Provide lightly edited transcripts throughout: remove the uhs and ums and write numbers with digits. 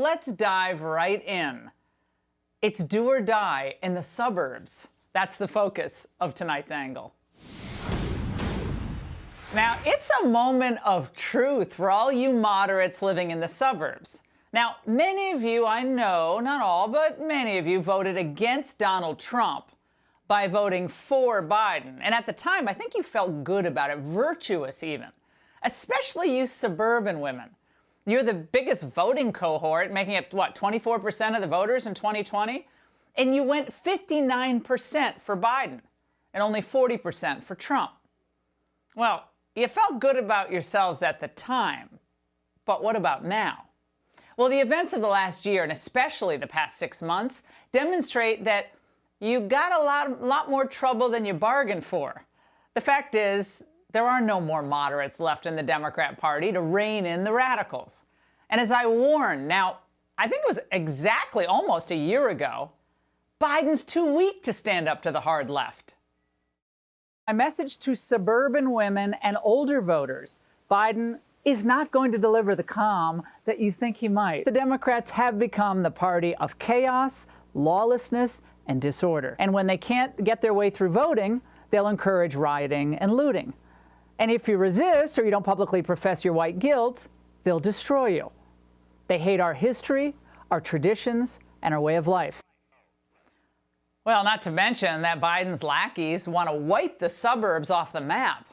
let's dive right in. It's do or die in the suburbs. That's the focus of tonight's angle. Now, it's a moment of truth for all you moderates living in the suburbs. Now, many of you, I know, not all, but many of you voted against Donald Trump by voting for Biden. And at the time, I think you felt good about it, virtuous even, especially you suburban women. You're the biggest voting cohort, making up, what, 24% of the voters in 2020? And you went 59% for Biden and only 40% for Trump. Well, you felt good about yourselves at the time, but what about now? Well, the events of the last year, and especially the past 6 months, demonstrate that you got a lot more trouble than you bargained for. The fact is, there are no more moderates left in the Democrat Party to rein in the radicals. And as I warned, now, I think it was exactly almost a year ago, Biden's too weak to stand up to the hard left. My message to suburban women and older voters, Biden is not going to deliver the calm that you think he might. The Democrats have become the party of chaos, lawlessness, and disorder. And when they can't get their way through voting, they'll encourage rioting and looting. And if you resist or you don't publicly profess your white guilt, they'll destroy you. They hate our history, our traditions, and our way of life. Well, not to mention that Biden's lackeys want to wipe the suburbs off the map.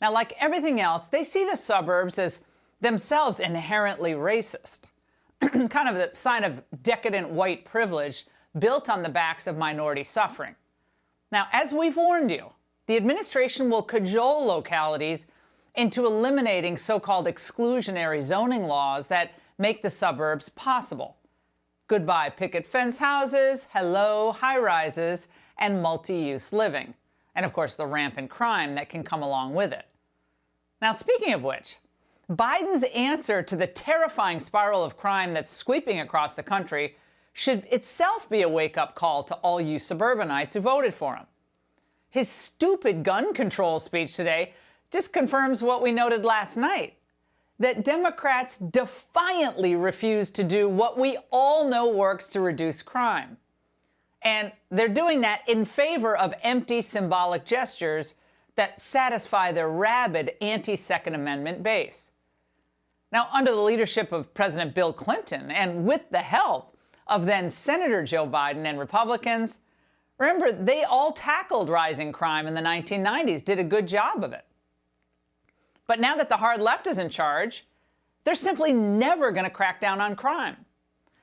Now, like everything else, they see the suburbs as themselves inherently racist, kind of the sign of decadent white privilege built on the backs of minority suffering. Now, as we've warned you, the administration will cajole localities into eliminating so-called exclusionary zoning laws that make the suburbs possible. Goodbye picket fence houses, hello high-rises, and multi-use living. And of course, the rampant crime that can come along with it. Now, speaking of which, Biden's answer to the terrifying spiral of crime that's sweeping across the country should itself be a wake-up call to all you suburbanites who voted for him. His stupid gun control speech today just confirms what we noted last night, that Democrats defiantly refuse to do what we all know works to reduce crime. And they're doing that in favor of empty symbolic gestures that satisfy their rabid anti-Second Amendment base. Now, under the leadership of President Bill Clinton, and with the help of then Senator Joe Biden and Republicans, remember, they all tackled rising crime in the 1990s, did a good job of it. But now that the hard left is in charge, they're simply never going to crack down on crime.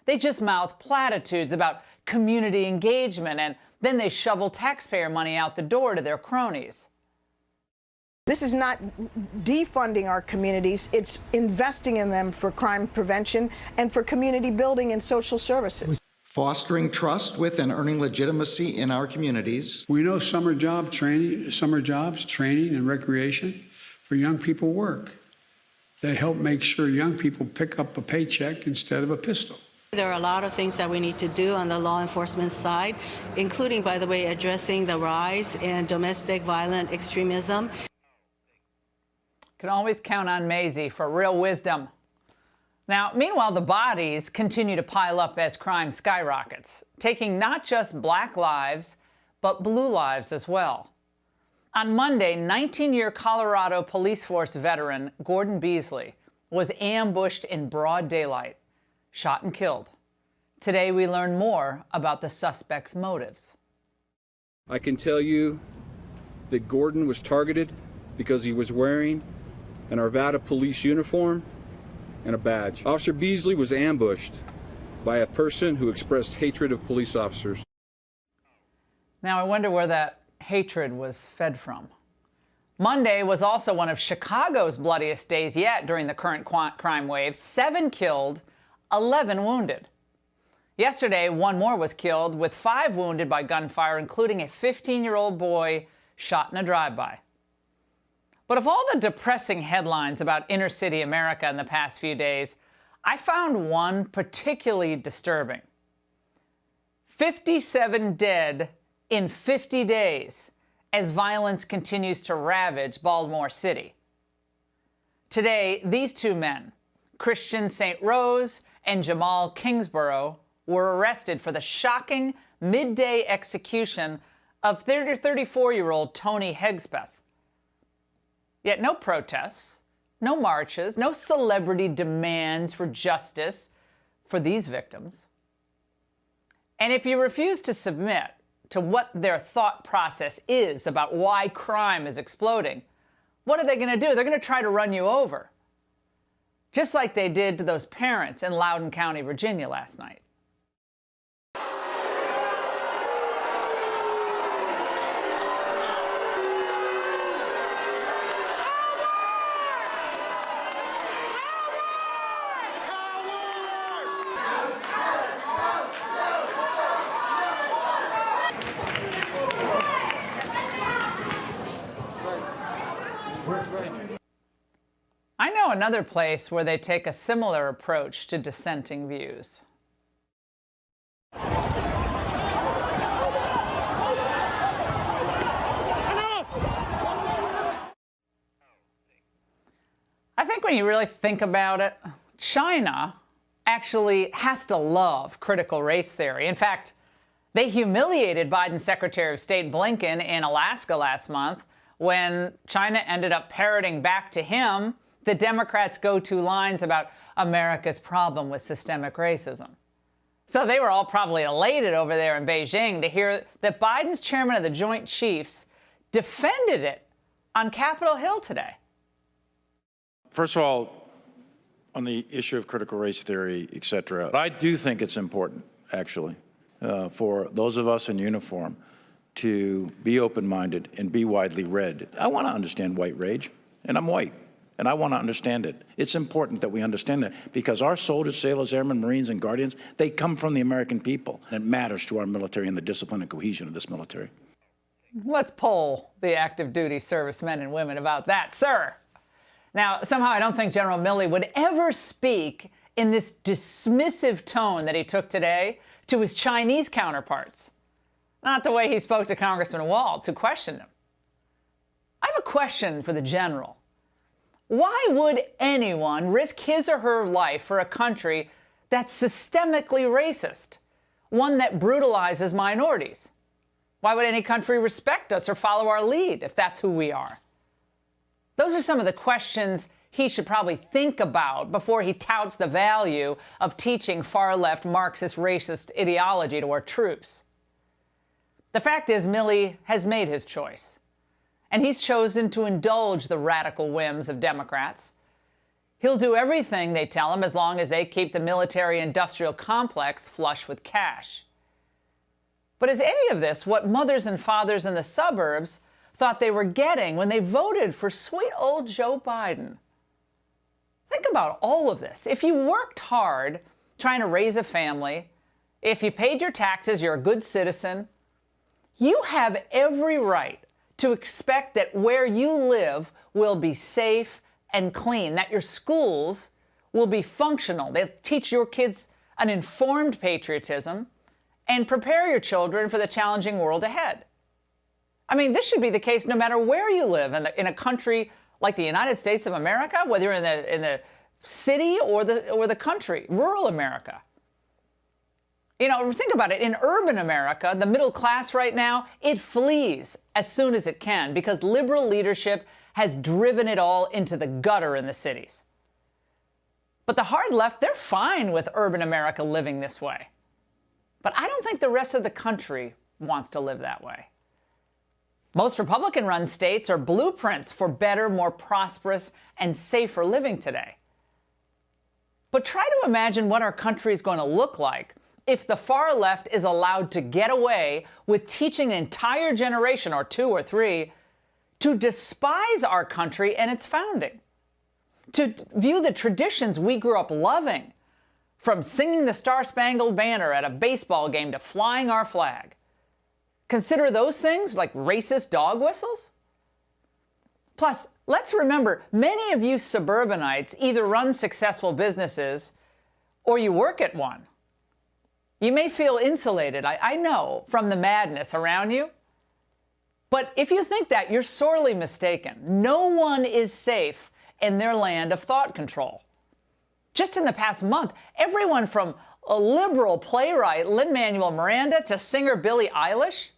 They just mouth platitudes about community engagement, and then they shovel taxpayer money out the door to their cronies. This is not defunding our communities, it's investing in them for crime prevention and for community building and social services. Fostering trust with and earning legitimacy in our communities. We know summer jobs, training, and recreation for young people work. They help make sure young people pick up a paycheck instead of a pistol. There are a lot of things that we need to do on the law enforcement side, including, by the way, addressing the rise in domestic violent extremism. Can always count on Maisie for real wisdom. Now, meanwhile, the bodies continue to pile up as crime skyrockets, taking not just black lives, but blue lives as well. On Monday, 19-year Colorado police force veteran Gordon Beasley was ambushed in broad daylight, shot and killed. Today, we learn more about the suspect's motives. I can tell you that Gordon was targeted because he was wearing an Arvada police uniform and a badge. Officer Beasley was ambushed by a person who expressed hatred of police officers. Now, I wonder where that hatred was fed from. Monday was also one of Chicago's bloodiest days yet during the current crime wave. 7 killed, 11 wounded. Yesterday, 1 more was killed, with 5 wounded by gunfire, including a 15-year-old boy shot in a drive-by. But of all the depressing headlines about inner-city America in the past few days, I found one particularly disturbing. 57 dead in 50 days as violence continues to ravage Baltimore City. Today, these 2 men, Christian St. Rose and Jamal Kingsborough were arrested for the shocking midday execution of 34-year-old Tony Hegspeth. Yet no protests, no marches, no celebrity demands for justice for these victims. And if you refuse to submit to what their thought process is about why crime is exploding, what are they going to do? They're going to try to run you over, just like they did to those parents in Loudoun County, Virginia last night. I know another place where they take a similar approach to dissenting views. I think when you really think about it, China actually has to love critical race theory. In fact, they humiliated Biden's Secretary of State Blinken in Alaska last month when China ended up parroting back to him the Democrats' go-to lines about America's problem with systemic racism. So they were all probably elated over there in Beijing to hear that Biden's chairman of the Joint Chiefs defended it on Capitol Hill today. First of all, on the issue of critical race theory, et cetera, I do think it's important, actually, for those of us in uniform to be open-minded and be widely read. I want to understand white rage, and I'm white, and I want to understand it. It's important that we understand that because our soldiers, sailors, airmen, Marines, and Guardians, they come from the American people. It matters to our military and the discipline and cohesion of this military. Let's poll the active duty servicemen and women about that, sir. Now, somehow I don't think General Milley would ever speak in this dismissive tone that he took today to his Chinese counterparts. Not the way he spoke to Congressman Waltz, who questioned him. I have a question for the general. Why would anyone risk his or her life for a country that's systemically racist, one that brutalizes minorities? Why would any country respect us or follow our lead if that's who we are? Those are some of the questions he should probably think about before he touts the value of teaching far-left Marxist racist ideology to our troops. The fact is, Milley has made his choice, and he's chosen to indulge the radical whims of Democrats. He'll do everything they tell him as long as they keep the military-industrial complex flush with cash. But is any of this what mothers and fathers in the suburbs thought they were getting when they voted for sweet old Joe Biden? Think about all of this. If you worked hard trying to raise a family, if you paid your taxes, you're a good citizen, you have every right to expect that where you live will be safe and clean, that your schools will be functional. They'll teach your kids an informed patriotism and prepare your children for the challenging world ahead. I mean, this should be the case no matter where you live in a country like the United States of America, whether you're in the city or the country, rural America. You know, think about it. In urban America, the middle class right now, it flees as soon as it can because liberal leadership has driven it all into the gutter in the cities. But the hard left, they're fine with urban America living this way. But I don't think the rest of the country wants to live that way. Most Republican-run states are blueprints for better, more prosperous, and safer living today. But try to imagine what our country is going to look like if the far left is allowed to get away with teaching an entire generation, or two or three, to despise our country and its founding, to view the traditions we grew up loving, from singing the Star-Spangled Banner at a baseball game to flying our flag. Consider those things like racist dog whistles? Plus, let's remember, many of you suburbanites either run successful businesses or you work at one. You may feel insulated, I know, from the madness around you. But if you think that, you're sorely mistaken. No one is safe in their land of thought control. Just in the past month, everyone from a liberal playwright Lin-Manuel Miranda to singer Billie Eilish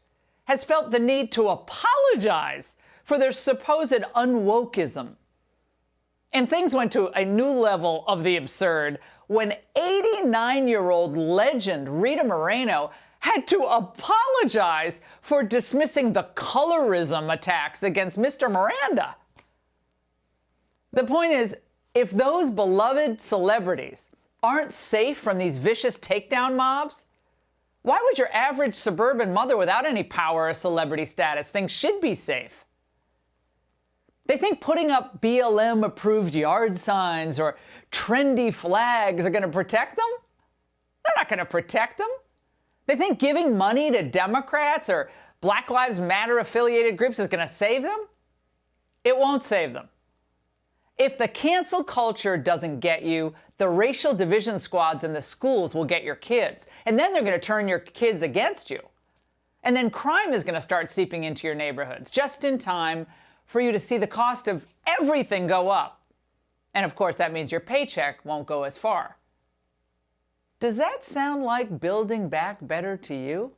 has felt the need to apologize for their supposed unwokeism. And things went to a new level of the absurd when 89-year-old legend Rita Moreno had to apologize for dismissing the colorism attacks against Mr. Miranda. The point is, if those beloved celebrities aren't safe from these vicious takedown mobs, why would your average suburban mother without any power or celebrity status think she'd be safe? They think putting up BLM-approved yard signs or trendy flags are going to protect them? They're not going to protect them. They think giving money to Democrats or Black Lives Matter-affiliated groups is going to save them? It won't save them. If the cancel culture doesn't get you, the racial division squads in the schools will get your kids. And then they're going to turn your kids against you. And then crime is going to start seeping into your neighborhoods just in time for you to see the cost of everything go up. And of course, that means your paycheck won't go as far. Does that sound like building back better to you?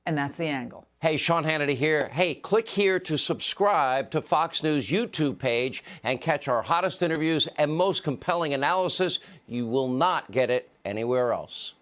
And that's The Angle. Hey, Sean Hannity here. Hey, click here to subscribe to Fox News YouTube page and catch our hottest interviews and most compelling analysis. You will not get it anywhere else.